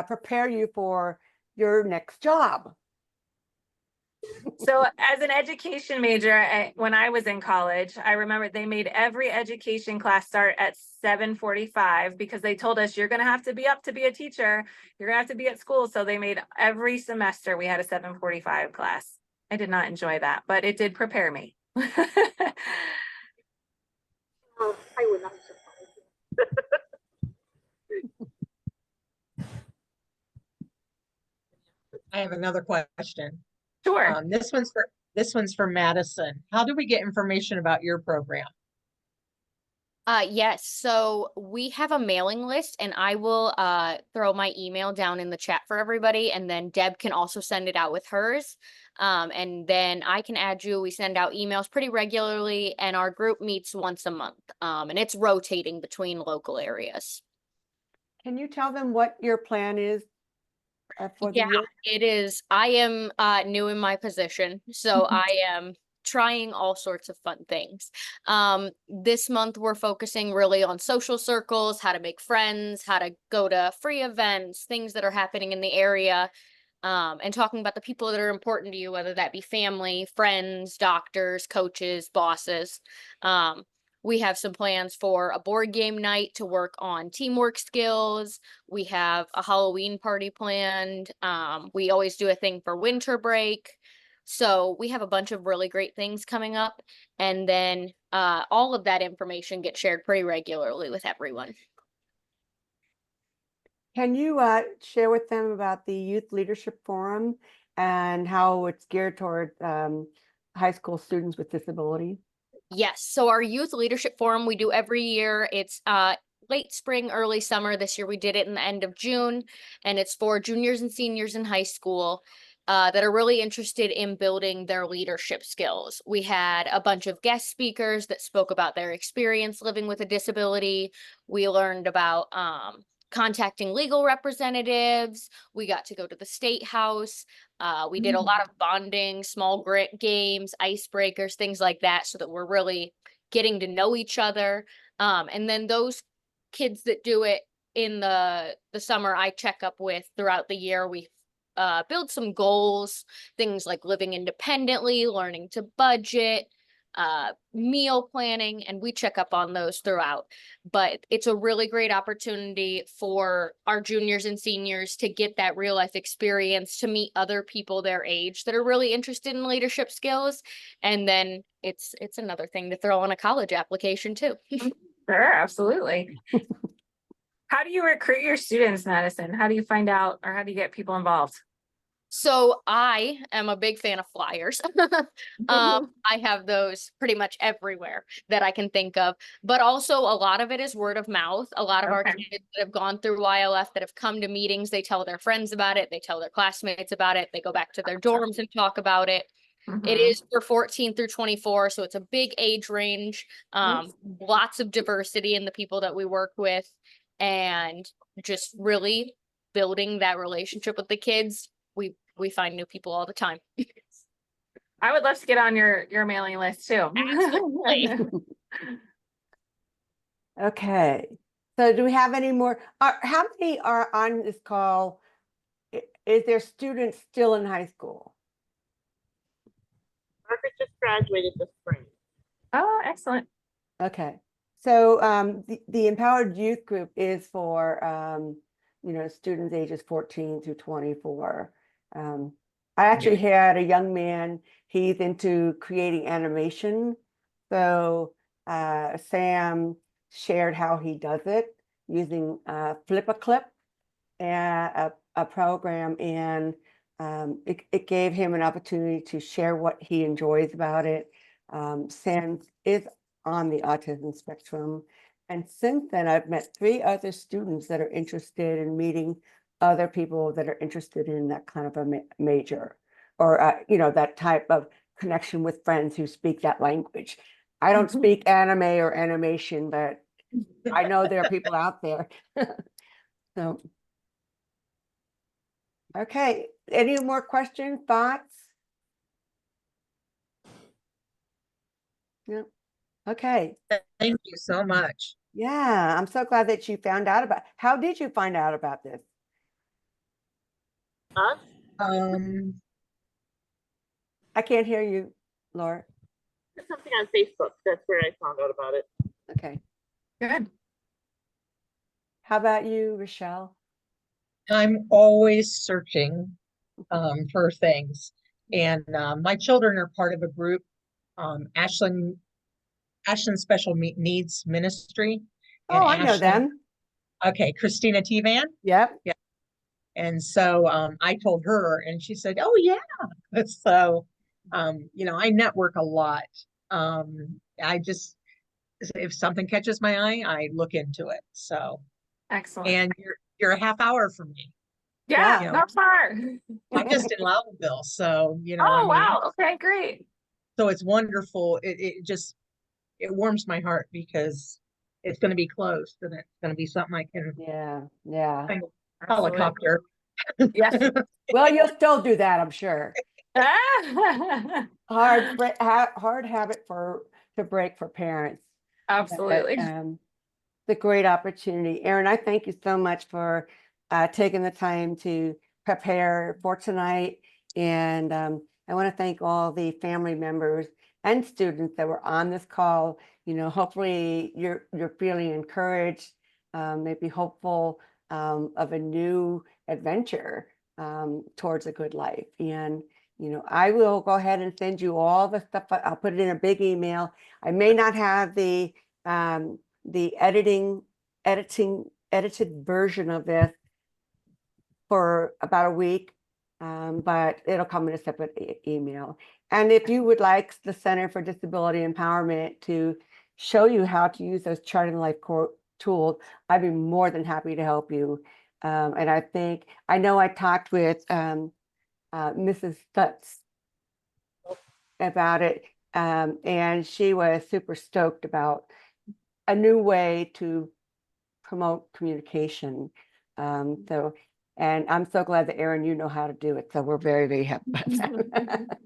[SPEAKER 1] prepare you for your next job.
[SPEAKER 2] So as an education major, when I was in college, I remember they made every education class start at 7:45 because they told us you're going to have to be up to be a teacher. You're going to have to be at school. So they made every semester we had a 7:45 class. I did not enjoy that, but it did prepare me.
[SPEAKER 5] I would not surprise.
[SPEAKER 18] I have another question.
[SPEAKER 2] Sure.
[SPEAKER 18] This one's for Madison. How do we get information about your program?
[SPEAKER 20] Yes, so we have a mailing list and I will throw my email down in the chat for everybody, and then Deb can also send it out with hers. And then I can add you. We send out emails pretty regularly and our group meets once a month. And it's rotating between local areas.
[SPEAKER 1] Can you tell them what your plan is for the
[SPEAKER 20] Yeah,
[SPEAKER 1] year?
[SPEAKER 20] it is. I am new in my position, so I am trying all sorts of fun things. This month we're focusing really on social circles, how to make friends, how to go to free events, things that are happening in the area, and talking about the people that are important to you, whether that be family, friends, doctors, coaches, bosses. We have some plans for a board game night to work on teamwork skills. We have a Halloween party planned. We always do a thing for winter break. So we have a bunch of really great things coming up. And then all of that information gets shared pretty regularly with everyone.
[SPEAKER 1] Can you share with them about the Youth Leadership Forum and how it's geared toward high school students with disabilities?
[SPEAKER 20] Yes. So our Youth Leadership Forum we do every year. It's late spring, early summer. This year we did it in the end of June, and it's for juniors and seniors in high school that are really interested in building their leadership skills. We had a bunch of guest speakers that spoke about their experience living with a disability. We learned about contacting legal representatives. We got to go to the State House. We did a lot of bonding, small grit games, icebreakers, things like that, so that we're really getting to know each other. And then those kids that do it in the summer, I check up with throughout the year. We build some goals, things like living independently, learning to budget, meal planning, and we check up on those throughout. But it's a really great opportunity for our juniors and seniors to get that real life experience, to meet other people their age that are really interested in leadership skills. And then it's another thing to throw on a college application too.
[SPEAKER 2] Sure, absolutely. How do you recruit your students, Madison? How do you find out, or how do you get people involved?
[SPEAKER 20] So I am a big fan of flyers. I have those pretty much everywhere that I can think of, but also a lot of it is word of mouth. A lot of our kids that have gone through YLF that have come to meetings, they tell their friends about it, they tell their classmates about it, they go back to their dorms and talk about it. It is for 14 through 24, so it's a big age range, lots of diversity in the people that we work with, and just really building that relationship with the kids. We find new people all the time.
[SPEAKER 2] I would love to get on your mailing list too.
[SPEAKER 1] Okay. So do we have any more? How many are on this call? Is there students still in high school?
[SPEAKER 5] Margaret just graduated this spring.
[SPEAKER 2] Oh, excellent.
[SPEAKER 1] Okay. So the Empowered Youth Group is for students ages 14 through 24. I actually had a young man, he's into creating animation. So Sam shared how he does it using Flip-a-Clip, and a program, and it gave him an opportunity to share what he enjoys about it. Sam is on the autism spectrum. And since then, I've met 3 other students that are interested in meeting other people that are interested in that kind of a major, or, you know, that type of connection with friends who speak that language. I don't speak anime or animation, but I know there are people out there. So, okay, any more questions, thoughts? No. Okay.
[SPEAKER 18] Thank you so much.
[SPEAKER 1] Yeah, I'm so glad that you found out about. How did you find out about this? I can't hear you, Laura.
[SPEAKER 5] There's something on Facebook. That's where I found out about it.
[SPEAKER 1] Okay.
[SPEAKER 2] Good.
[SPEAKER 1] How about you, Rochelle?
[SPEAKER 18] I'm always searching for things. And my children are part of a group, Ashland Special Needs Ministry.
[SPEAKER 1] Oh, I know them.
[SPEAKER 18] Okay, Christina Tivan.
[SPEAKER 1] Yep.
[SPEAKER 18] Yeah. And so I told her, and she said, "Oh yeah." So you know, I network a lot. I just, if something catches my eye, I look into it. So
[SPEAKER 2] excellent.
[SPEAKER 18] And you're a half hour from me.
[SPEAKER 2] Yeah,
[SPEAKER 18] You know,
[SPEAKER 2] not far.
[SPEAKER 18] I'm just in Loudonville, so you know.
[SPEAKER 2] Oh,
[SPEAKER 18] I mean,
[SPEAKER 2] wow. Okay, great.
[SPEAKER 18] So it's wonderful. It just, it warms my heart because it's going to be close and it's going to be something I can.
[SPEAKER 1] Yeah.
[SPEAKER 18] Helicopter.
[SPEAKER 2] Yes.
[SPEAKER 1] Well, you'll still do that, I'm sure. hard habit to break for parents.
[SPEAKER 2] Absolutely.
[SPEAKER 1] The great opportunity. Erin, I thank you so much for taking the time to prepare for tonight. And I want to thank all the family members and students that were on this call. You know, hopefully you're feeling encouraged, maybe hopeful of a new adventure towards a good life. And you know, I will go ahead and send you all the stuff. I'll put it in a big email. I may not have the edited version of this for about a week, but it'll come in a separate email. And if you would like the Center for Disability Empowerment to show you how to use those Charting Life tools, I'd be more than happy to help you. And I know I talked with Mrs. Stutz about it, and she was super stoked about a new way to promote communication. And I'm so glad that Erin, you know how to do it. So we're very, very happy about that.